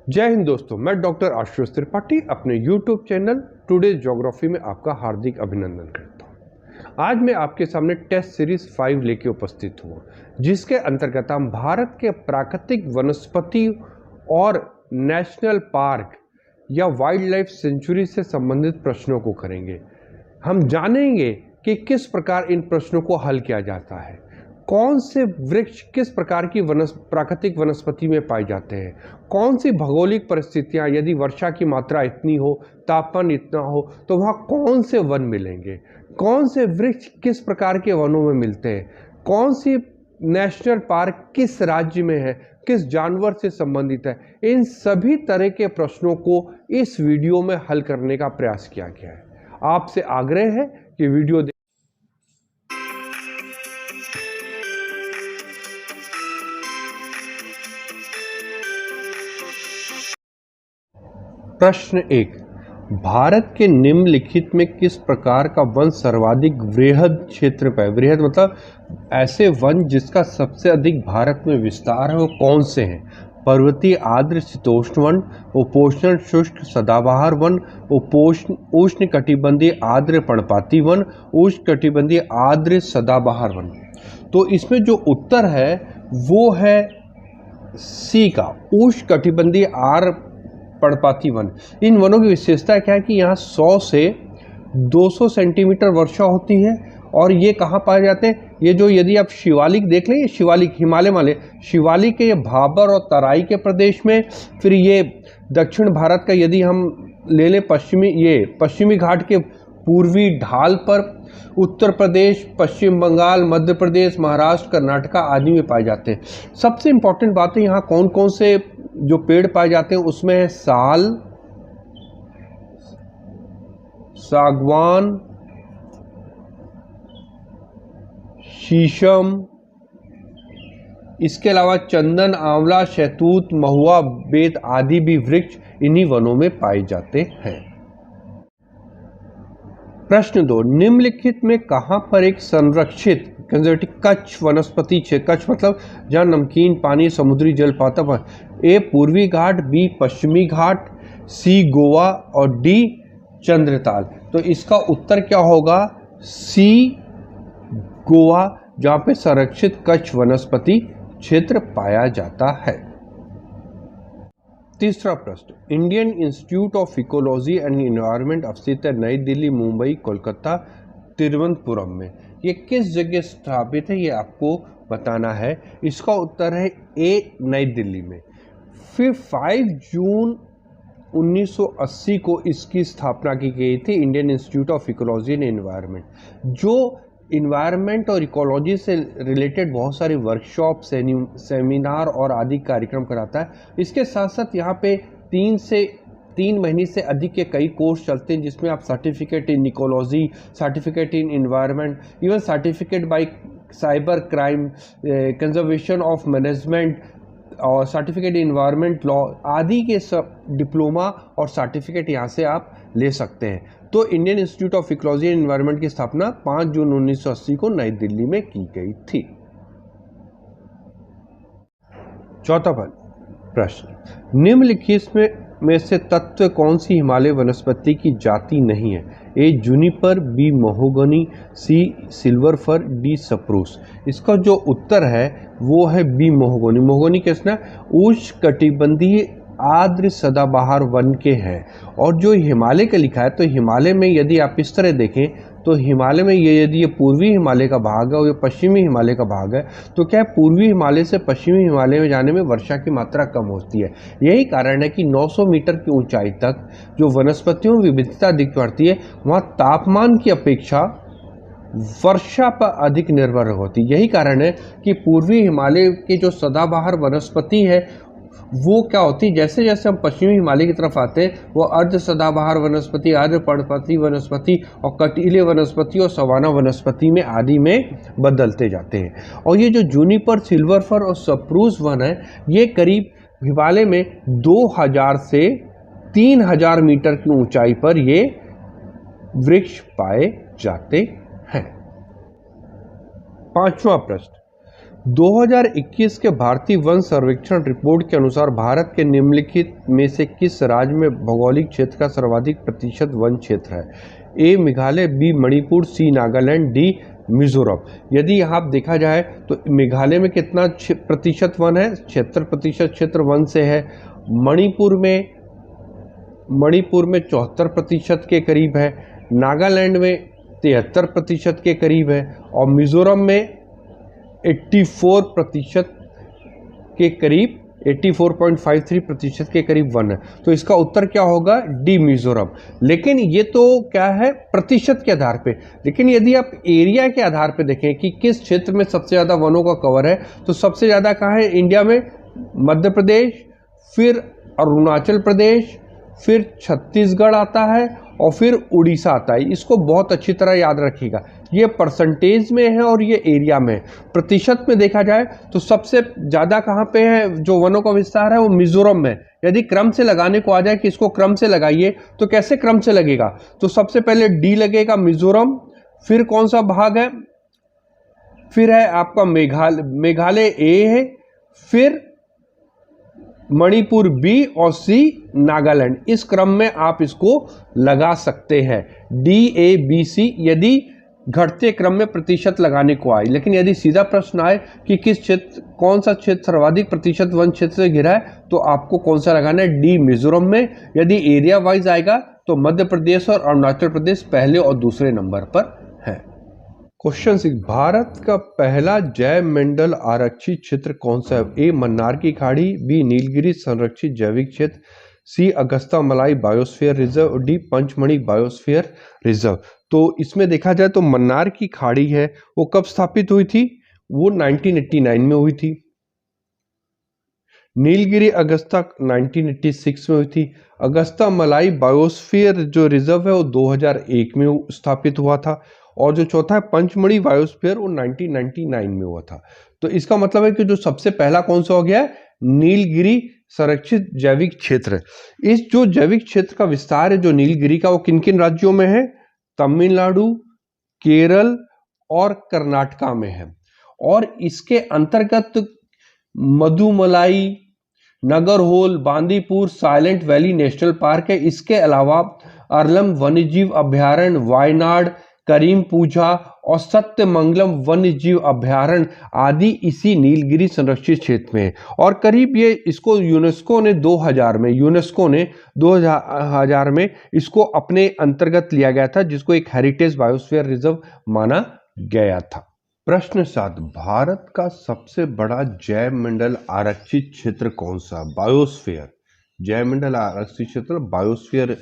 जय हिंद दोस्तों, मैं डॉक्टर आशुतोष त्रिपाठी अपने YouTube चैनल टुडे ज्योग्राफी में आपका हार्दिक अभिनंदन करता हूँ। आज मैं आपके सामने टेस्ट सीरीज 5 लेके उपस्थित हुआ, जिसके अंतर्गत हम भारत के प्राकृतिक वनस्पति और नेशनल पार्क या वाइल्ड लाइफ सेंचुरी से संबंधित प्रश्नों को करेंगे। हम जानेंगे कि किस प्रकार इन प्रश्नों को हल किया जाता है, कौन से वृक्ष किस प्रकार की प्राकृतिक वनस्पति में पाए जाते हैं, कौन सी भौगोलिक परिस्थितियां, यदि वर्षा की मात्रा इतनी हो, तापमान इतना हो, तो वहाँ कौन से वन मिलेंगे, कौन से वृक्ष किस प्रकार के वनों में मिलते हैं, कौन सी नेशनल पार्क किस राज्य में है, किस जानवर से संबंधित है। इन सभी तरह के प्रश्नों को इस वीडियो में हल करने का प्रयास किया गया है। आपसे आग्रह है कि वीडियो प्रश्न 1, भारत के निम्नलिखित में किस प्रकार का वन सर्वाधिक वृहद क्षेत्र पर है। वृहद मतलब ऐसे वन जिसका सबसे अधिक भारत में विस्तार है, वो कौन से हैं। पर्वतीय आर्द्र शीतोष्ण वन, उपोष्ण शुष्क सदाबहार वन, उष्ण कटिबंधीय आर्द्र पर्णपाती वन, उष्ण कटिबंधीय आर्द्र सदाबहार वन। तो इसमें जो उत्तर है वो है सी का, उष्ण कटिबंधीय आर्द्र पर्णपाती वन। इन वनों की विशेषता क्या है कि यहाँ 100 से 200 सेंटीमीटर वर्षा होती है। और ये कहाँ पाए जाते हैं, ये जो यदि आप शिवालिक देख लें, ये शिवालिक हिमालय वाले शिवालिक के ये भाबर और तराई के प्रदेश में, फिर ये दक्षिण भारत का यदि हम ले लें पश्चिमी घाट के पूर्वी ढाल पर उत्तर प्रदेश, पश्चिम बंगाल, मध्य प्रदेश, महाराष्ट्र, कर्नाटका आदि में पाए जाते हैं। सबसे इम्पोर्टेंट बात है यहाँ कौन कौन से जो पेड़ पाए जाते हैं, उसमें है साल, सागवान, शीशम, इसके अलावा चंदन, आंवला, शहतूत, महुआ, बेत आदि भी वृक्ष इन्हीं वनों में पाए जाते हैं। प्रश्न 2, निम्नलिखित में कहां पर एक संरक्षित कच्छ वनस्पति क्षेत्र, कच्छ मतलब जहां नमकीन पानी समुद्री जल पाता है, ए पूर्वी घाट, बी पश्चिमी घाट, सी गोवा और डी चंद्रताल। तो इसका उत्तर क्या होगा, सी गोवा, जहां पे संरक्षित कच्छ वनस्पति क्षेत्र पाया जाता है। तीसरा प्रश्न, Indian institute of ecology and environment स्थित है नई दिल्ली, मुंबई, कोलकाता, तिरुवनंतपुरम में। ये किस जगह स्थापित है, ये आपको बताना है। इसका उत्तर है ए, नई दिल्ली में। फिर 5 जून 1980 को इसकी स्थापना की गई थी, Indian institute of ecology and environment, जो इन्वायरमेंट और इकोलॉजी से रिलेटेड बहुत सारे वर्कशॉप, सेमिनार और आदि कार्यक्रम कराता है। इसके साथ साथ यहाँ पे 3 महीने से अधिक के कई कोर्स चलते हैं, जिसमें आप certificate in ecology, certificate in environment, even certificate bye cyber crime, conservation of management और सर्टिफिकेट इन इन्वायरमेंट लॉ आदि के सब डिप्लोमा और सर्टिफिकेट यहाँ से आप ले सकते हैं। तो Indian institute of ecology and environment की स्थापना 5 जून 1980 को नई दिल्ली में की गई थी। चौथा प्रश्न, निम्नलिखित में से तत्व कौन सी हिमालय वनस्पति की जाति नहीं है। ए जूनिपर, बी महोगनी, सी सिल्वर फर, डी सप्रूस। इसका जो उत्तर है वो है बी महोगनी। महोगनी कैसे, उष्ण कटिबंधीय आर्द्र सदाबहार वन के हैं। और जो हिमालय का लिखा है, तो हिमालय में यदि आप इस तरह देखें तो हिमालय में यदि ये पूर्वी हिमालय का भाग है और ये पश्चिमी हिमालय का भाग है, तो क्या है, पूर्वी हिमालय से पश्चिमी हिमालय में जाने में वर्षा की मात्रा कम होती है। यही कारण है कि 900 मीटर की ऊंचाई तक जो वनस्पतियों में विविधता दिख पड़ती है, वहाँ तापमान की अपेक्षा वर्षा पर अधिक निर्भर होती है। यही कारण है कि पूर्वी हिमालय के जो सदाबहार वनस्पति है वो क्या होती है, जैसे जैसे हम पश्चिमी हिमालय की तरफ आते हैं, वो अर्ध सदाबहार वनस्पति, अर्ध पर्णपाती वनस्पति और कटीले वनस्पति और सवाना वनस्पति में आदि में बदलते जाते हैं। और ये जो जूनिपर, सिल्वर फर और सप्रूस वन है, ये करीब हिमालय में 2000 से 3000 मीटर की ऊंचाई पर ये वृक्ष पाए जाते हैं। पांचवा प्रश्न, 2021 के भारतीय वन सर्वेक्षण रिपोर्ट के अनुसार भारत के निम्नलिखित में से किस राज्य में भौगोलिक क्षेत्र का सर्वाधिक प्रतिशत वन क्षेत्र है? ए मेघालय, बी मणिपुर, सी नागालैंड, डी मिजोरम। यदि आप देखा जाए तो मेघालय में कितना प्रतिशत वन है? 76% क्षेत्र वन से है। मणिपुर में 74% के करीब है। नागालैंड में 73% के करीब है और मिजोरम में 84% के करीब 84.53% के करीब वन है। तो इसका उत्तर क्या होगा? डी मिजोरम। लेकिन ये तो क्या है, प्रतिशत के आधार पे। लेकिन यदि आप एरिया के आधार पे देखें कि किस क्षेत्र में सबसे ज़्यादा वनों का कवर है, तो सबसे ज़्यादा कहाँ है इंडिया में? मध्य प्रदेश, फिर अरुणाचल प्रदेश, फिर छत्तीसगढ़ आता है और फिर उड़ीसा आता है। इसको बहुत अच्छी तरह याद रखिएगा। ये परसेंटेज में है और ये एरिया में है। प्रतिशत में देखा जाए तो सबसे ज़्यादा कहाँ पे है जो वनों का विस्तार है? वो मिजोरम में। यदि क्रम से लगाने को आ जाए कि इसको क्रम से लगाइए तो कैसे क्रम से लगेगा? तो सबसे पहले डी लगेगा मिजोरम, फिर कौन सा भाग है? फिर है आपका मेघालय ए है, फिर मणिपुर बी और सी नागालैंड। इस क्रम में आप इसको लगा सकते हैं, डी ए बी सी, यदि घटते क्रम में प्रतिशत लगाने को आए। लेकिन यदि सीधा प्रश्न आए कि किस क्षेत्र, कौन सा क्षेत्र सर्वाधिक प्रतिशत वन क्षेत्र से घिरा है, तो आपको कौन सा लगाना है? डी मिजोरम में। यदि एरिया वाइज आएगा तो मध्य प्रदेश और अरुणाचल प्रदेश पहले और दूसरे नंबर पर है। क्वेश्चन 6, भारत का पहला जैव मंडल आरक्षित क्षेत्र कौन सा है? ए मन्नार की खाड़ी, बी नीलगिरी संरक्षित जैविक क्षेत्र, सी अगस्ता मलाई biosphere reserve, D Pachmarhi biosphere reserve. तो इसमें देखा जाए तो मन्नार की खाड़ी है, वो कब स्थापित हुई थी? वो 1989 में हुई थी। नीलगिरी अगस्ता 1986 में हुई थी। अगस्ता मलाई बायोस्फीयर जो रिजर्व है वो 2001 में स्थापित हुआ था। और जो चौथा है पंचमढ़ी बायोस्फीयर, वो 1999 में हुआ था। तो इसका मतलब है कि जो सबसे पहला कौन सा हो गया? नीलगिरी संरक्षित जैविक क्षेत्र। इस जो जैविक क्षेत्र का विस्तार है जो नीलगिरी का, वो किन किन राज्यों में है? तमिलनाडु, केरल और कर्नाटका में है। और इसके अंतर्गत Mudumalai, Nagarhole, Bandipur, Silent Valley National Park है। इसके अलावा अरलम वन्यजीव अभयारण्य, वायनाड, करीम पूजा और सत्यमंगलम वन्यजीव अभयारण्य आदि इसी नीलगिरी संरक्षित क्षेत्र में है। और करीब ये इसको यूनेस्को ने 2000 में इसको अपने अंतर्गत लिया गया था, जिसको एक हेरिटेज बायोस्फीयर रिजर्व माना गया था। प्रश्न 7, भारत का सबसे बड़ा जैव मंडल आरक्षित क्षेत्र कौन सा? बायोस्फीयर, जैव मंडल आरक्षित क्षेत्र बायोस्फीयर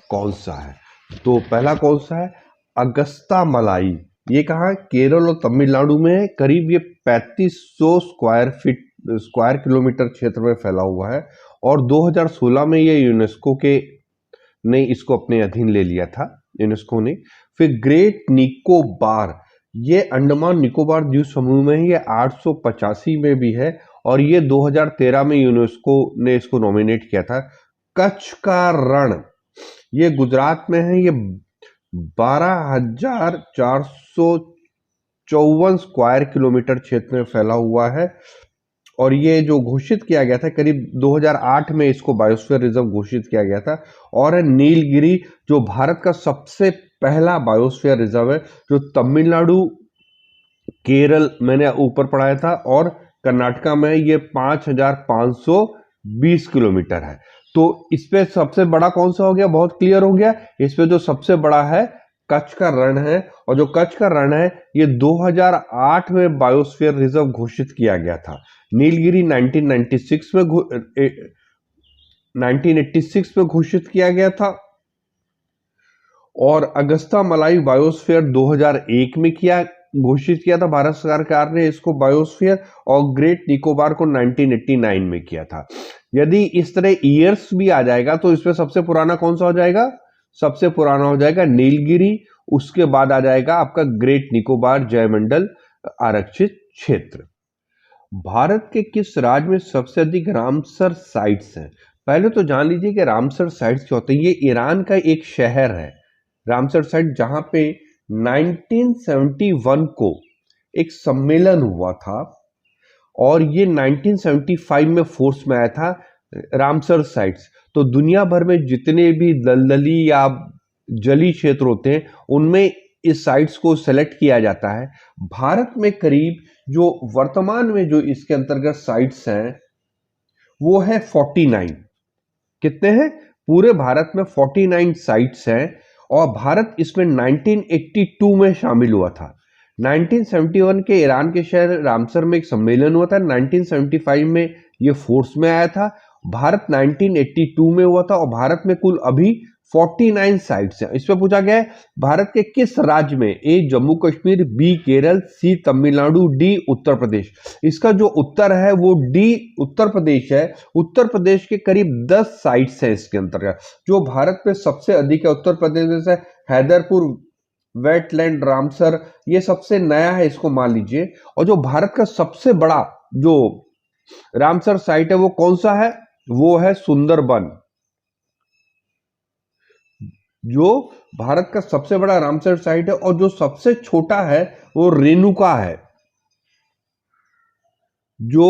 कौन सा है? तो पहला कौन सा है? अगस्ता मलाई। ये कहाँ? केरल और तमिलनाडु में है। करीब ये 3500 स्क्वायर किलोमीटर क्षेत्र में फैला हुआ है और 2016 में ये यूनेस्को ने इसको अपने अधीन ले लिया था, यूनेस्को ने। फिर ग्रेट निकोबार, ये अंडमान निकोबार द्वीप समूह में है। ये 885 में भी है और ये 2013 में यूनेस्को ने इसको नॉमिनेट किया था। कच्छ का रण, ये गुजरात में है। ये 12,454 स्क्वायर किलोमीटर क्षेत्र में फैला हुआ है और ये जो घोषित किया गया था करीब 2008 में इसको बायोस्फीयर रिजर्व घोषित किया गया था। और है नीलगिरी, जो भारत का सबसे पहला बायोस्फीयर रिजर्व है, जो तमिलनाडु, केरल मैंने ऊपर पढ़ाया था और कर्नाटका में ये 5,520 किलोमीटर है। तो इस पे सबसे बड़ा कौन सा हो गया? बहुत क्लियर हो गया। इस पे जो सबसे बड़ा है कच्छ का रण है और जो कच्छ का रण है ये 2008 में बायोस्फीयर रिजर्व घोषित किया गया था। नीलगिरी 1986 में घोषित किया गया था और अगस्ता मलाई बायोस्फीयर 2001 में घोषित किया था भारत सरकार ने इसको बायोस्फीयर, और ग्रेट निकोबार को 1989 में किया था। यदि इस तरह ईयर्स भी आ जाएगा तो इसमें सबसे पुराना कौन सा हो जाएगा? सबसे पुराना हो जाएगा नीलगिरी, उसके बाद आ जाएगा आपका ग्रेट निकोबार जैवमंडल आरक्षित क्षेत्र। भारत के किस राज्य में सबसे अधिक रामसर साइट्स हैं? पहले तो जान लीजिए कि रामसर साइट्स क्या होते हैं। ये ईरान का एक शहर है रामसर साइट, जहां पे 1971 को एक सम्मेलन हुआ था और ये 1975 में फोर्स में आया था रामसर साइट्स। तो दुनिया भर में जितने भी दलदली या जली क्षेत्र होते हैं उनमें इस साइट्स को सेलेक्ट किया जाता है। भारत में करीब जो वर्तमान में जो इसके अंतर्गत साइट्स हैं वो है 49। कितने हैं? पूरे भारत में 49 साइट्स हैं और भारत इसमें 1982 में शामिल हुआ था। 1971 के ईरान के शहर रामसर में एक सम्मेलन हुआ था। 1975 में ये फोर्स में आया था। भारत 1982 में हुआ था और भारत में कुल अभी 49 साइट्स हैं। इसमें पूछा गया है भारत के किस राज्य में? ए जम्मू कश्मीर, बी केरल, सी तमिलनाडु, डी उत्तर प्रदेश। इसका जो उत्तर है वो डी उत्तर प्रदेश है। उत्तर प्रदेश के करीब 10 साइट्स हैं इसके अंतर्गत। जो भारत में सबसे अधिक है उत्तर प्रदेश में से हैदरपुर वेटलैंड रामसर, ये सबसे नया है, इसको मान लीजिए। और जो भारत का सबसे बड़ा जो रामसर साइट है वो कौन सा है? वो है सुंदरबन। जो भारत का सबसे बड़ा रामसर साइट है और जो सबसे छोटा है वो रेणुका है, जो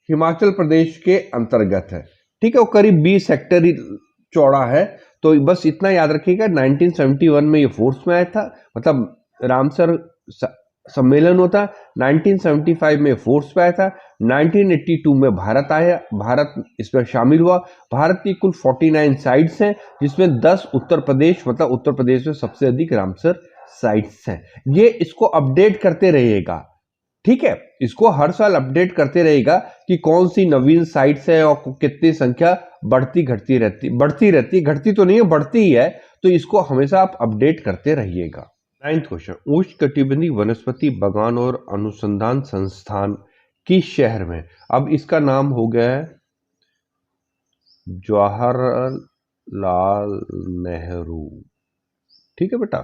हिमाचल प्रदेश के अंतर्गत है। ठीक है, वो करीब 20 हेक्टेयर चौड़ा है। तो बस इतना याद रखिएगा, 1971 में ये फोर्स में आया था, मतलब रामसर सम्मेलन होता। 1975 में फोर्स पे आया था। 1982 में भारत आया, भारत इसमें शामिल हुआ। भारत की कुल 49 साइट्स हैं जिसमें 10 उत्तर प्रदेश, मतलब उत्तर प्रदेश में सबसे अधिक रामसर साइट्स हैं। ये इसको अपडेट करते रहिएगा, ठीक है, इसको हर साल अपडेट करते रहेगा कि कौन सी नवीन साइट्स है और कितनी संख्या बढ़ती घटती रहती, घटती तो नहीं है, बढ़ती ही है। तो इसको हमेशा आप अपडेट करते रहिएगा। 9th क्वेश्चन, उष्णकटिबंधीय वनस्पति बागान और अनुसंधान संस्थान किस शहर में? अब इसका नाम हो गया है जवाहरलाल नेहरू। ठीक है बेटा,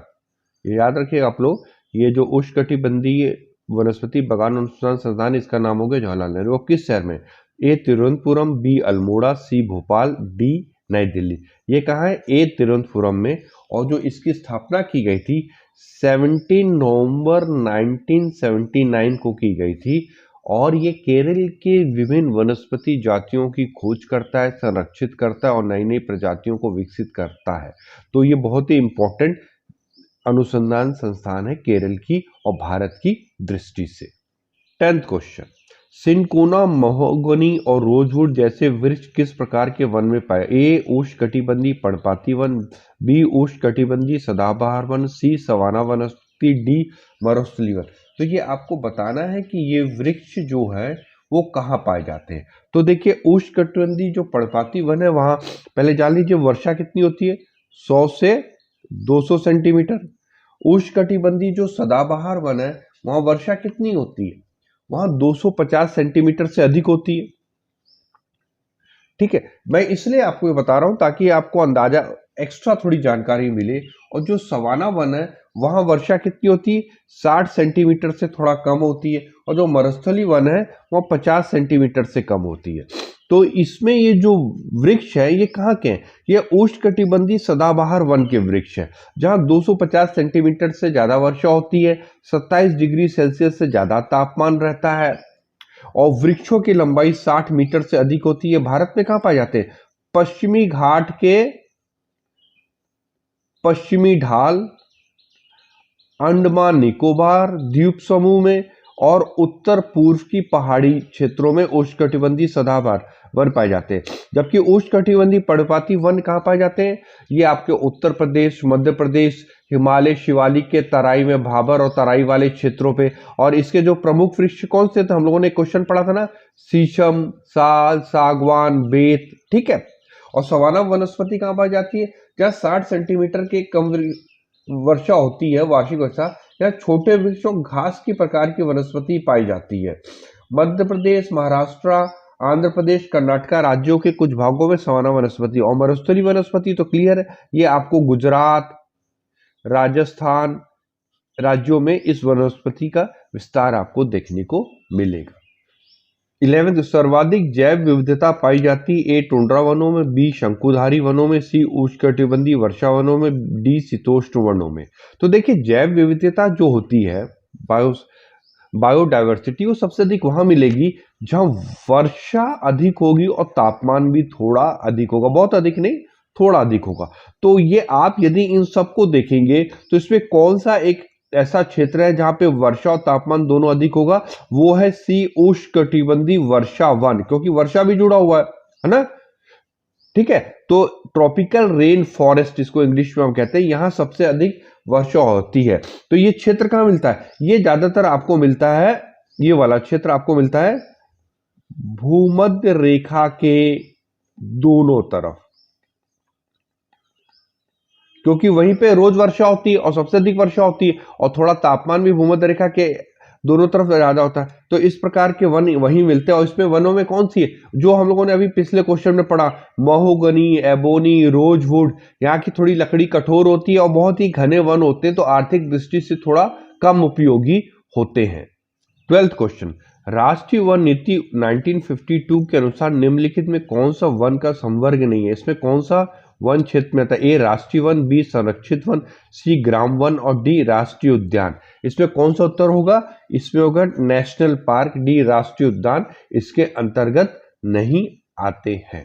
ये याद रखिएगा आप लोग। ये जो उष्णकटिबंधीय वनस्पति बागान अनुसंधान संस्थान, इसका नाम हो गया जवाहरलाल नेहरू। वो किस शहर में? ए तिरुवनंतपुरम, बी अल्मोड़ा, सी भोपाल, डी नई दिल्ली। ये कहाँ है? ए तिरुवनंतपुरम में। और जो इसकी स्थापना की गई थी 17 नवंबर 1979 को की गई थी। और ये केरल के विभिन्न वनस्पति जातियों की खोज करता है, संरक्षित करता है और नई नई प्रजातियों को विकसित करता है। तो ये बहुत ही इंपॉर्टेंट अनुसंधान संस्थान है केरल की और भारत की दृष्टि से। 10th क्वेश्चन, सिनकोना, महोगनी और रोजवुड जैसे वृक्ष किस प्रकार के वन में पाए? ए उष्णकटिबंधीय पर्णपाती वन, बी उष्णकटिबंधीय सदाबहार वन, सी सवाना वनस्पति, डी मरुस्थलीय वन। तो ये आपको बताना है कि ये वृक्ष जो है वो कहाँ पाए जाते हैं। तो देखिए, उष्णकटिबंधीय जो पर्णपाती वन है वहां पहले जान लीजिए वर्षा कितनी होती है, 100 से 200 सेंटीमीटर। उष्णकटिबंधीय जो सदाबहार वन है वहां वर्षा कितनी होती है? वहां 250 सेंटीमीटर से अधिक होती है। ठीक है, मैं इसलिए आपको ये बता रहा हूं ताकि आपको अंदाजा, एक्स्ट्रा थोड़ी जानकारी मिले। और जो सवाना वन है वहां वर्षा कितनी होती है? 60 सेंटीमीटर से थोड़ा कम होती है। और जो मरुस्थलीय वन है वह 50 सेंटीमीटर से कम होती है। तो इसमें ये जो वृक्ष है ये कहाँ के हैं? ये उष्णकटिबंधीय सदाबहार वन के वृक्ष है, जहां 250 सेंटीमीटर से ज्यादा वर्षा होती है, 27 डिग्री सेल्सियस से ज्यादा तापमान रहता है और वृक्षों की लंबाई 60 मीटर से अधिक होती है। भारत में कहां पाए जाते हैं? पश्चिमी घाट के पश्चिमी ढाल, अंडमान निकोबार द्वीप समूह में और उत्तर पूर्व की पहाड़ी क्षेत्रों में उष्णकटिबंधीय सदाबहार वन पाए जाते हैं। जबकि उष्णकटिबंधीय पर्णपाती वन कहाँ पाए जाते हैं? ये आपके उत्तर प्रदेश, मध्य प्रदेश, हिमालय शिवालिक के तराई में, भाबर और तराई वाले क्षेत्रों पे। और इसके जो प्रमुख वृक्ष कौन से थे? हम लोगों ने क्वेश्चन पढ़ा था ना, शीशम, साल, सागवान, बेत। ठीक है, और सवाना वनस्पति कहाँ पाई जाती है? जहाँ 60 सेंटीमीटर के कम वर्षा होती है, वार्षिक वर्षा, या छोटे वृक्षों घास की प्रकार की वनस्पति पाई जाती है। मध्य प्रदेश, महाराष्ट्र, आंध्र प्रदेश, कर्नाटक राज्यों के कुछ भागों में सवाना वनस्पति और मरुस्थलीय वनस्पति तो क्लियर है, ये आपको गुजरात, राजस्थान राज्यों में इस वनस्पति का विस्तार आपको देखने को मिलेगा। 11th, सर्वाधिक जैव विविधता पाई जाती है। ए टुंड्रा वनों में, बी शंकुधारी वनों में, सी उष्णकटिबंधीय वर्षा वनों में, डी शीतोष्ण वनों में। तो देखिए, जैव विविधता जो होती है बायोडायवर्सिटी वो सबसे अधिक वहां मिलेगी जहां वर्षा अधिक होगी और तापमान भी थोड़ा अधिक होगा, बहुत अधिक नहीं, थोड़ा अधिक होगा। तो ये आप यदि इन सबको देखेंगे तो इसमें कौन सा एक ऐसा क्षेत्र है जहां पे वर्षा और तापमान दोनों अधिक होगा, वो है सी उष्णकटिबंधीय वर्षा वन, क्योंकि वर्षा भी जुड़ा हुआ है ना। ठीक है, तो ट्रॉपिकल रेन फॉरेस्ट इसको इंग्लिश में हम कहते हैं, यहां सबसे अधिक वर्षा होती है। तो ये क्षेत्र कहां मिलता है, ये ज्यादातर आपको मिलता है, ये वाला क्षेत्र आपको मिलता है भूमध्य रेखा के दोनों तरफ, क्योंकि वहीं पे रोज वर्षा होती है और सबसे अधिक वर्षा होती है, और थोड़ा तापमान भी भूमध्य रेखा के दोनों तरफ ज्यादा होता है। तो इस प्रकार के वन वहीं मिलते हैं। और इसमें वनों में कौन सी है, जो हम लोगों ने अभी पिछले क्वेश्चन में पढ़ा, महोगनी, एबोनी, रोजवुड, यहाँ की थोड़ी लकड़ी कठोर होती है और बहुत ही घने वन होते हैं, तो आर्थिक दृष्टि से थोड़ा कम उपयोगी होते हैं। 12th क्वेश्चन, राष्ट्रीय वन नीति 1952 के अनुसार निम्नलिखित में कौन सा वन का संवर्ग नहीं है, इसमें कौन सा वन क्षेत्र में आता है, ए राष्ट्रीय वन, बी संरक्षित वन, सी ग्राम वन और डी राष्ट्रीय उद्यान। इसमें कौन सा उत्तर होगा, इसमें होगा नेशनल पार्क, डी राष्ट्रीय उद्यान इसके अंतर्गत नहीं आते हैं।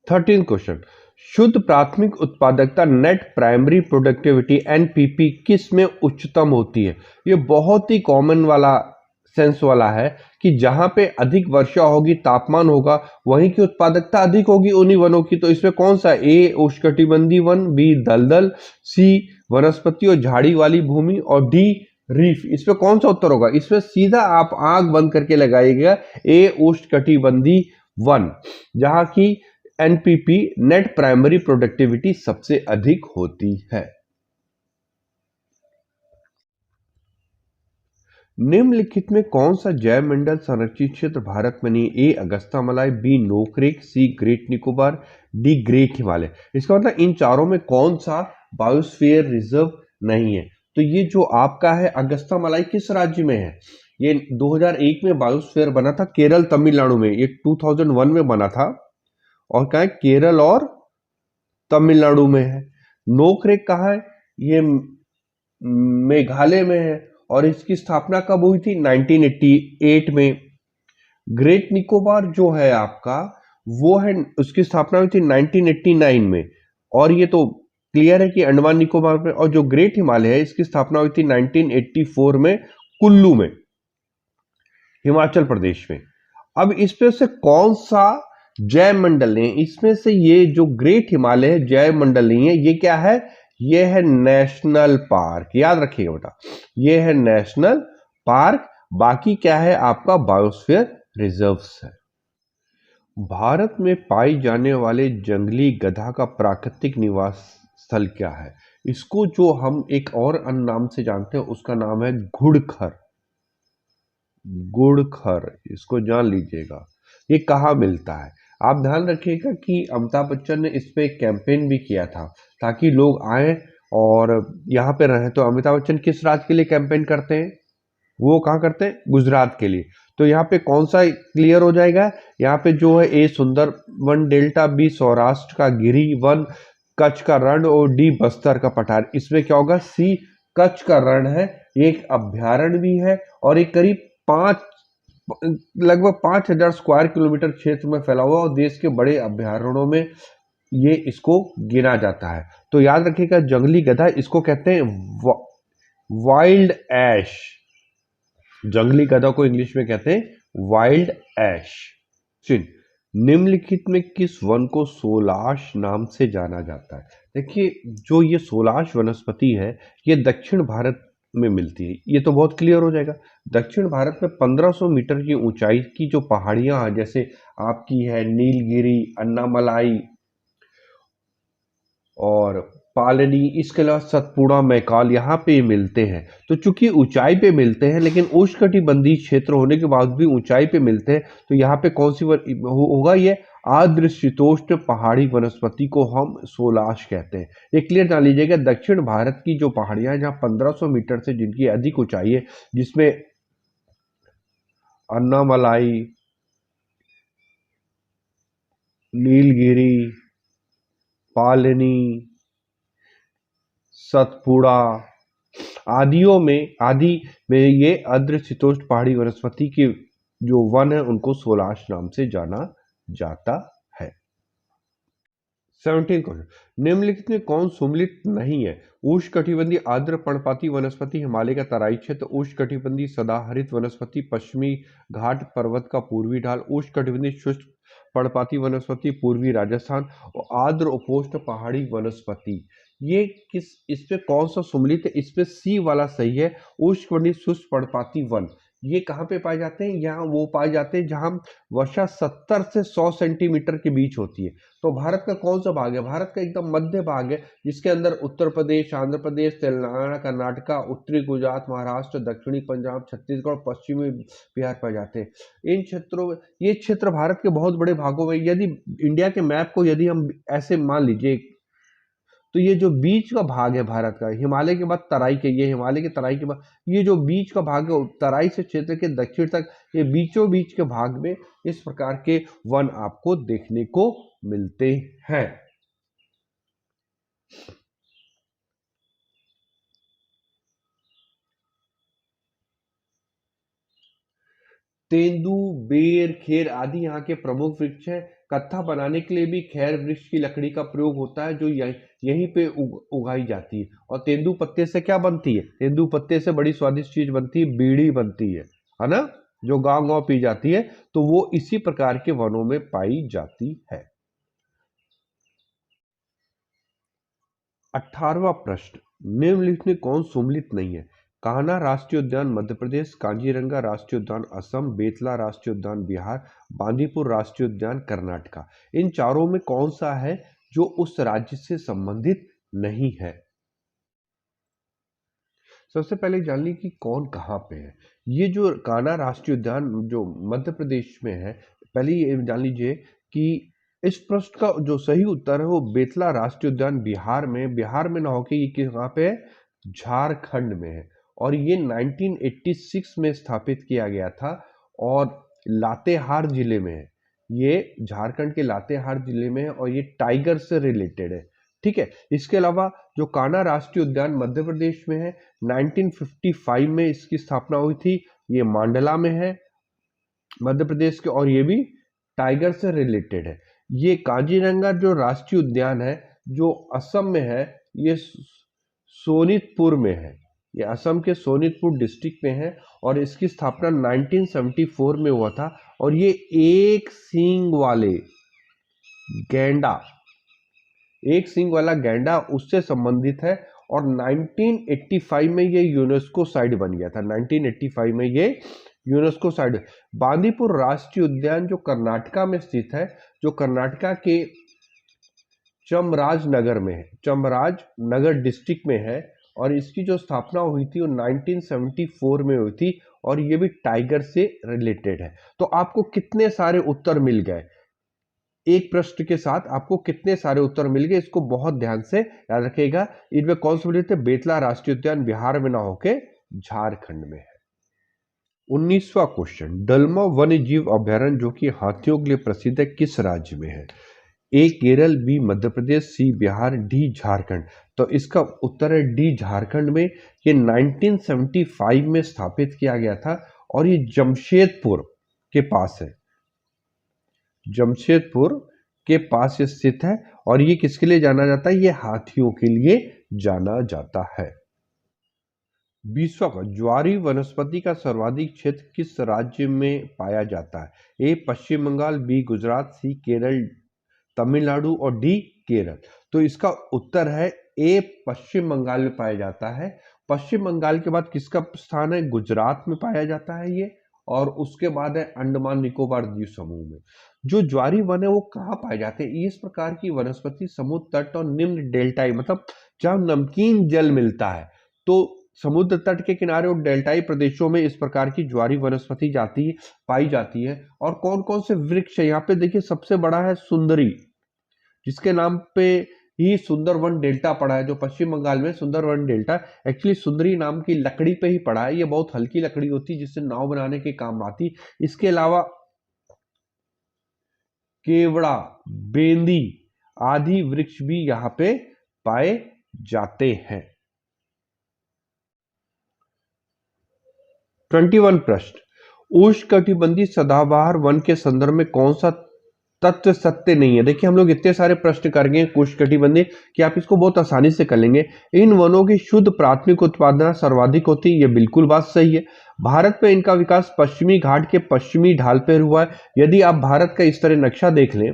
13 क्वेश्चन, शुद्ध प्राथमिक उत्पादकता नेट प्राइमरी प्रोडक्टिविटी एनपीपी किस में उच्चतम होती है। ये बहुत ही कॉमन वाला सेंस वाला है कि जहां पे अधिक वर्षा होगी, तापमान होगा, वहीं की उत्पादकता अधिक होगी उन्हीं वनों की। तो इसमें कौन सा, ए उष्णकटिबंधीय वन, बी दलदल, सी वनस्पति और झाड़ी वाली भूमि और डी रीफ। इसमें कौन सा उत्तर होगा, इसमें सीधा आप आंख बंद करके लगाइएगा, ए उष्णकटिबंधीय वन, जहां की एनपीपी नेट प्राइमरी प्रोडक्टिविटी सबसे अधिक होती है। निम्नलिखित में कौन सा जैव मंडल संरक्षित क्षेत्र भारत में नहीं, A Agasthya Malai, B Nokrek, C great Nicobar, D great Himalaya. इसका मतलब इन चारों में कौन सा बायोस्फीयर रिजर्व नहीं है। तो ये जो आपका है अगस्ता मलाई किस राज्य में है, ये 2001 में बायोस्फीयर बना था केरल तमिलनाडु में, ये 2001 में बना था, और कहा है केरल और तमिलनाडु में है। नोकरेक कहाँ है, ये मेघालय में है, और इसकी स्थापना कब हुई थी, 1988 में। ग्रेट निकोबार जो है आपका, वो है, उसकी स्थापना हुई थी 1989 में, और ये तो क्लियर है कि अंडमान निकोबार में। और जो ग्रेट हिमालय है, इसकी स्थापना हुई थी 1984 में कुल्लू में, हिमाचल प्रदेश में। अब इसमें से कौन सा जैव मंडल नहीं है, इसमें से ये जो ग्रेट हिमालय है जैव मंडल नहीं है, ये क्या है, ये है नेशनल पार्क, याद रखिएगा बेटा, ये है नेशनल पार्क। बाकी क्या है आपका बायोस्फीयर रिजर्व्स है। भारत में पाई जाने वाले जंगली गधा का प्राकृतिक निवास स्थल क्या है, इसको जो हम एक और अन्य नाम से जानते हैं उसका नाम है घुड़खर। गुड़खर, इसको जान लीजिएगा, ये कहाँ मिलता है। आप ध्यान रखिएगा कि अमिताभ बच्चन ने इस पे एक कैंपेन भी किया था ताकि लोग आए और यहाँ पे रहें। तो अमिताभ बच्चन किस राज्य के लिए कैंपेन करते हैं, वो कहाँ करते हैं, गुजरात के लिए। तो यहाँ पे कौन सा क्लियर हो जाएगा, यहाँ पे जो है ए सुंदर वन डेल्टा, बी सौराष्ट्र का गिरी वन, कच्छ का रण और डी बस्तर का पठार। इसमें क्या होगा, सी कच्छ का रण है, एक अभ्यारण्य भी है और एक करीब लगभग 5,000 स्क्वायर किलोमीटर क्षेत्र में फैला हुआ और देश के बड़े अभ्यारण्यों में ये इसको गिना जाता है। तो याद रखिएगा जंगली गधा, इसको कहते हैं वाइल्ड ऐश, जंगली गधा को इंग्लिश में कहते हैं वाइल्ड ऐश। निम्नलिखित में किस वन को सोलाश नाम से जाना जाता है। देखिए जो ये सोलाश वनस्पति है, ये दक्षिण भारत में मिलती है, ये तो बहुत क्लियर हो जाएगा। दक्षिण भारत में 1500 मीटर की ऊंचाई की जो पहाड़ियां हैं, जैसे आपकी है नीलगिरी, अन्नामलाई और पालनी, इसके अलावा सतपुड़ा, मैकाल, यहाँ पे मिलते हैं। तो चूंकि ऊंचाई पे मिलते हैं, लेकिन उष्णकटिबंधीय क्षेत्र होने के बाद भी ऊंचाई पे मिलते हैं, तो यहाँ पे कौन सी होगा, ये आर्द्र शीतोष्ण पहाड़ी वनस्पति को हम सोलाश कहते हैं। ये क्लियर जान लीजिएगा, दक्षिण भारत की जो पहाड़ियां हैं जहाँ 1500 मीटर से जिनकी अधिक ऊंचाई है, जिसमें अन्नामलाई, नीलगिरी, पालनी, सतपुड़ा, आदि में ये अर्ध शीतोष्ण पहाड़ी वनस्पति के जो वन है उनको सोलाश नाम से जाना जाता है। 17 क्वेश्चन, निम्नलिखित में कौन सुमेलित नहीं है? उष्णकटिबंधीय आर्द्र पर्णपाती वनस्पति हिमालय का तराई क्षेत्र, उष्णकटिबंधीय सदाहरित वनस्पति पश्चिमी घाट पर्वत का पूर्वी ढाल, उष्णकटिबंधीय शुष्क पर्णपाती वनस्पति पूर्वी राजस्थान और आर्द्र उपोष्ण पहाड़ी वनस्पति। ये इसमें कौन सा सुमेलित है? इसमें सी वाला सही है। उष्णकटिबंधीय शुष्क पर्णपाती वन ये कहाँ पे पाए जाते हैं? यहाँ वो पाए जाते हैं जहां वर्षा 70 से 100 सेंटीमीटर के बीच होती है। तो भारत का कौन सा भाग है? भारत का एकदम मध्य भाग है, जिसके अंदर उत्तर प्रदेश, आंध्र प्रदेश, तेलंगाना, कर्नाटका, उत्तरी गुजरात, महाराष्ट्र, दक्षिणी पंजाब, छत्तीसगढ़, पश्चिमी बिहार पाए जाते हैं। इन क्षेत्रों में ये क्षेत्र भारत के बहुत बड़े भागों में, यदि इंडिया के मैप को यदि हम ऐसे मान लीजिए तो ये जो बीच का भाग है भारत का, हिमालय के बाद तराई के, ये हिमालय की तराई के बाद ये जो बीच का भाग है तराई से क्षेत्र के दक्षिण तक, ये बीचों बीच के भाग में इस प्रकार के वन आपको देखने को मिलते हैं। तेंदू, बेर, खेर आदि यहाँ के प्रमुख वृक्ष हैं। कत्था बनाने के लिए भी खैर वृक्ष की लकड़ी का प्रयोग होता है, जो यहीं पे उगाई जाती है। और तेंदू पत्ते से क्या बनती है? तेंदू पत्ते से बड़ी स्वादिष्ट चीज बनती है, बीड़ी बनती है ना, जो गांव गांव पी जाती है। तो वो इसी प्रकार के वनों में पाई जाती है। 18वां प्रश्न, निम्नलिखित में कौन सुमेलित नहीं है? कान्हा राष्ट्रीय उद्यान मध्य प्रदेश, कांजीरंगा राष्ट्रीय उद्यान असम, बेतला राष्ट्रीय उद्यान बिहार, बांदीपुर राष्ट्रीय उद्यान कर्नाटका। इन चारों में कौन सा है जो उस राज्य से संबंधित नहीं है? सबसे पहले जान ली कि कौन कहाँ पे है। ये जो कान्हा राष्ट्रीय उद्यान जो मध्य प्रदेश में है, पहले ये जान लीजिए कि इस प्रश्न का जो सही उत्तर है वो बेतला राष्ट्रीय उद्यान बिहार में ना होके ये कहाँ पे है? झारखंड में है। और ये 1986 में स्थापित किया गया था और लातेहार जिले में है। ये झारखंड के लातेहार जिले में है और ये टाइगर से रिलेटेड है। ठीक है, इसके अलावा जो कान्हा राष्ट्रीय उद्यान मध्य प्रदेश में है, 1955 में इसकी स्थापना हुई थी। ये मांडला में है मध्य प्रदेश के, और ये भी टाइगर से रिलेटेड है। ये काजीरंगा जो राष्ट्रीय उद्यान है जो असम में है, ये सोनितपुर में है। ये असम के सोनितपुर डिस्ट्रिक्ट में है और इसकी स्थापना 1974 में हुआ था। और ये एक सींग वाला गैंडा उससे संबंधित है। और 1985 में ये यूनेस्को साइट बन गया था। 1985 में ये यूनेस्को साइट। बांदीपुर राष्ट्रीय उद्यान जो कर्नाटका में स्थित है, जो कर्नाटका के चामराजनगर में है, चामराजनगर डिस्ट्रिक्ट में है। और इसकी जो स्थापना हुई थी वो 1974 में हुई थी और ये भी टाइगर से रिलेटेड है। तो आपको कितने सारे उत्तर मिल गए? एक प्रश्न के साथ आपको कितने सारे उत्तर मिल गए, इसको बहुत ध्यान से याद रखिएगा। इनमें कौन से बोले थे? बेतला राष्ट्रीय उद्यान बिहार में ना होके झारखंड में है। 19वां क्वेश्चन, दलमा वन्य जीव अभ्यारण्य जो कि हाथियों के लिए प्रसिद्ध है, किस राज्य में है? ए केरल, बी मध्य प्रदेश, सी बिहार, डी झारखंड। तो इसका उत्तर है डी झारखंड में। ये 1975 में स्थापित किया गया था और ये जमशेदपुर के पास है। जमशेदपुर के पास स्थित है और ये किसके लिए जाना जाता है? ये हाथियों के लिए जाना जाता है। 20वां का, ज्वारी वनस्पति का सर्वाधिक क्षेत्र किस राज्य में पाया जाता है? ए पश्चिम बंगाल, बी गुजरात, सी केरल, तमिलनाडु और डी केरल। तो इसका उत्तर है ए पश्चिम बंगाल में पाया जाता है। पश्चिम बंगाल के बाद किसका स्थान है? गुजरात में पाया जाता है ये। और उसके बाद है अंडमान निकोबार द्वीप समूह में। जो ज्वारी वन है वो कहाँ पाए जाते हैं? इस प्रकार की वनस्पति समुद्र तट और निम्न डेल्टाई, मतलब जहां नमकीन जल मिलता है, तो समुद्र तट के किनारे और डेल्टाई प्रदेशों में इस प्रकार की ज्वारी वनस्पति पाई जाती है। और कौन कौन से वृक्ष है यहाँ पे देखिए, सबसे बड़ा है सुंदरी, जिसके नाम पे ही सुंदरवन डेल्टा पड़ा है, जो पश्चिम बंगाल में सुंदरवन डेल्टा। एक्चुअली सुंदरी नाम की लकड़ी पे ही पड़ा है। ये बहुत हल्की लकड़ी होती है जिससे नाव बनाने के काम आती। इसके अलावा केवड़ा, बेंदी आदि वृक्ष भी यहाँ पे पाए जाते हैं। 21 प्रश्न, उष्णकटिबंधीय सदाबहार वन के संदर्भ में कौन सा तत्व सत्य नहीं है। देखिए हम लोग इतने सारे प्रश्न कर गए उष्णकटिबंधीय कि आप इसको बहुत आसानी से कर लेंगे। इन वनों की शुद्ध प्राथमिक उत्पादन सर्वाधिक होती है, ये बिल्कुल बात सही है। भारत में इनका विकास पश्चिमी घाट के पश्चिमी ढाल पर हुआ है। यदि आप भारत का इस तरह नक्शा देख लें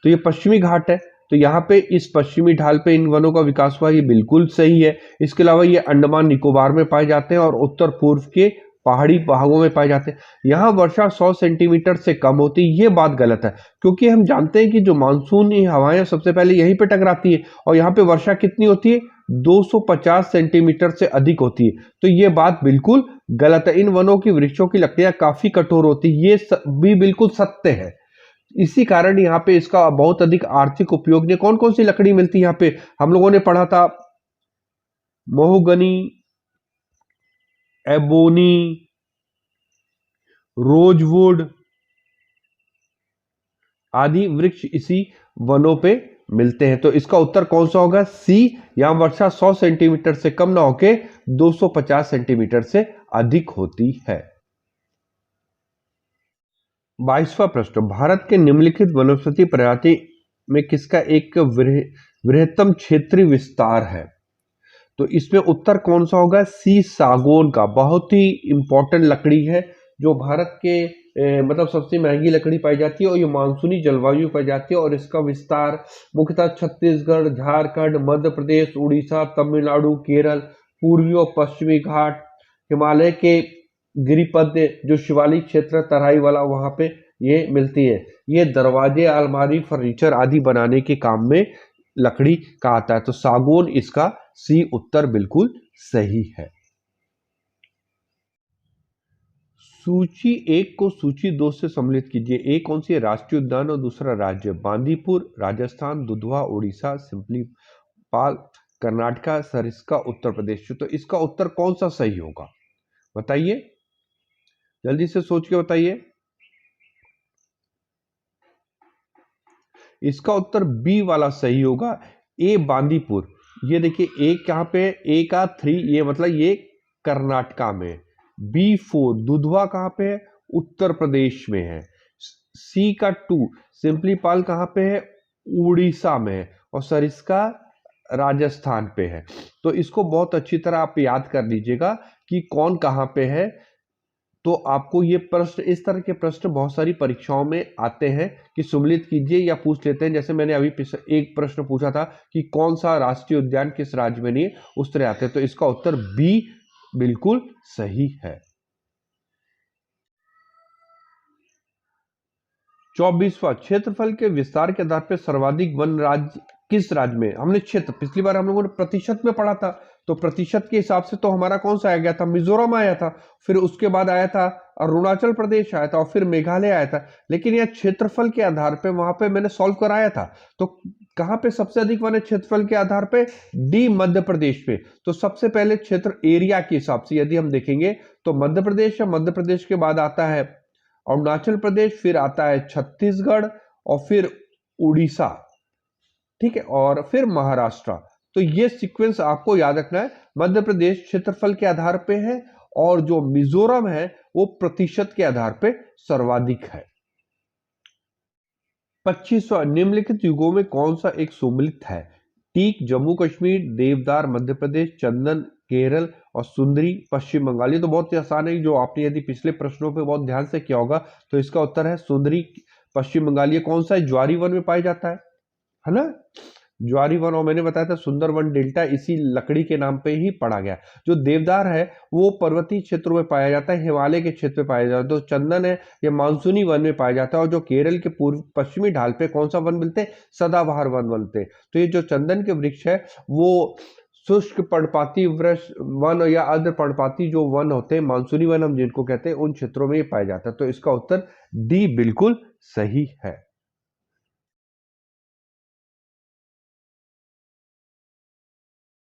तो ये पश्चिमी घाट है, तो यहाँ पे इस पश्चिमी ढाल पे इन वनों का विकास हुआ, ये बिल्कुल सही है। इसके अलावा ये अंडमान निकोबार में पाए जाते हैं और उत्तर पूर्व के पहाड़ी भागों में पाए जाते हैं। यहाँ वर्षा 100 सेंटीमीटर से कम होती है, ये बात गलत है, क्योंकि हम जानते हैं कि जो मानसूनी हवाएं सबसे पहले यहीं पे टकराती है और यहाँ पे वर्षा कितनी होती है, 250 सेंटीमीटर से अधिक होती है। तो ये बात बिल्कुल गलत है। इन वनों की वृक्षों की लकड़ियां काफी कठोर होती है, ये भी बिल्कुल सत्य है। इसी कारण यहाँ पे इसका बहुत अधिक आर्थिक उपयोग नहीं। कौन कौन सी लकड़ी मिलती है यहाँ पे, हम लोगों ने पढ़ा था महोगनी, एबोनी, रोजवुड आदि वृक्ष इसी वनों पे मिलते हैं। तो इसका उत्तर कौन सा होगा, सी। यहां वर्षा 100 सेंटीमीटर से कम ना होके 250 सेंटीमीटर से अधिक होती है। 22वां प्रश्न, भारत के निम्नलिखित वनस्पति प्रजाति में किसका एक वृहत्तम क्षेत्रीय विस्तार है। तो इसमें उत्तर कौन सा होगा, सी, सागौन का। बहुत ही इंपॉर्टेंट लकड़ी है जो भारत के मतलब सबसे महंगी लकड़ी पाई जाती है और ये मानसूनी जलवायु पाई जाती है और इसका विस्तार मुख्यतः छत्तीसगढ़, झारखंड, मध्य प्रदेश, उड़ीसा, तमिलनाडु, केरल, पूर्वी और पश्चिमी घाट, हिमालय के गिरिपद जो शिवालिक क्षेत्र तराई वाला वहां पे ये मिलती है। ये दरवाजे, अलमारी, फर्नीचर आदि बनाने के काम में लकड़ी का आता है। तो सागौन इसका सी उत्तर बिल्कुल सही है। सूची 1 को सूची 2 से सम्मिलित कीजिए। एक कौन सी है, राष्ट्रीय उद्यान और दूसरा राज्य। बांदीपुर राजस्थान, दुधवा उड़ीसा, सिंपलीपाल कर्नाटका, सरिस्का उत्तर प्रदेश। तो इसका उत्तर कौन सा सही होगा बताइए, जल्दी से सोच के बताइए। इसका उत्तर बी वाला सही होगा, ए बांदीपुर। ये देखिए ए कहां पे, ए का 3 ये मतलब ये कर्नाटका में। B4 दुधवा कहां पे है, उत्तर प्रदेश में है। सी का 2 सिंपलीपाल कहां पे है, उड़ीसा में है। और सरिस्का राजस्थान पे है। तो इसको बहुत अच्छी तरह आप याद कर लीजिएगा कि कौन कहां पे है। तो आपको ये प्रश्न, इस तरह के प्रश्न बहुत सारी परीक्षाओं में आते हैं कि सम्मिलित कीजिए या पूछ लेते हैं। जैसे मैंने अभी एक प्रश्न पूछा था कि कौन सा राष्ट्रीय उद्यान किस राज्य में नहीं है, उस तरह आते हैं। तो इसका उत्तर बी बिल्कुल सही है। 24वां, क्षेत्रफल के विस्तार के आधार पर सर्वाधिक वन राज्य किस राज्य में। हमने क्षेत्र, पिछली बार हम लोगों ने प्रतिशत में पढ़ा था, तो प्रतिशत के हिसाब से तो हमारा कौन सा आ गया था, मिजोरम आया था। फिर उसके बाद आया था अरुणाचल प्रदेश आया था और फिर मेघालय आया था। लेकिन यह क्षेत्रफल के आधार पे वहां पे मैंने सॉल्व कराया था। तो कहां पे सबसे अधिक वन है क्षेत्रफल के आधार पे, डी मध्य प्रदेश पे। तो सबसे पहले क्षेत्र एरिया के हिसाब से यदि हम देखेंगे तो मध्य प्रदेश है, मध्य प्रदेश के बाद आता है अरुणाचल प्रदेश, फिर आता है छत्तीसगढ़ और फिर उड़ीसा, ठीक है, और फिर महाराष्ट्र। तो ये सीक्वेंस आपको याद रखना है। मध्य प्रदेश क्षेत्रफल के आधार पे है और जो मिजोरम है वो प्रतिशत के आधार पे सर्वाधिक है। 25वां, निम्नलिखित युगों में कौन सा एक सुमिलित है। टीक जम्मू कश्मीर, देवदार मध्य प्रदेश, चंदन केरल और सुंदरी पश्चिम बंगाल। ये तो बहुत ही आसान है, जो आपने यदि पिछले प्रश्नों पे बहुत ध्यान से किया होगा तो इसका उत्तर है सुंदरी पश्चिम बंगाल। ये कौन सा है, ज्वारी वन में पाया जाता है ना, ज्वारी वन। और मैंने बताया था सुंदरवन डेल्टा इसी लकड़ी के नाम पे ही पढ़ा गया। जो देवदार है वो पर्वतीय क्षेत्रों में पाया जाता है, हिमालय के क्षेत्र में पाया जाता है। तो चंदन है ये मानसूनी वन में पाया जाता है। और जो केरल के पूर्व पश्चिमी ढाल पे कौन सा वन मिलते हैं, सदाबहार वन मिलते हैं। तो ये जो चंदन के वृक्ष है वो शुष्क पर्णपाती वृक्ष वन या अर्ध पर्णपाती जो वन होते हैं, मानसूनी वन हम जिनको कहते हैं, उन क्षेत्रों में पाया जाता है। तो इसका उत्तर डी बिल्कुल सही है।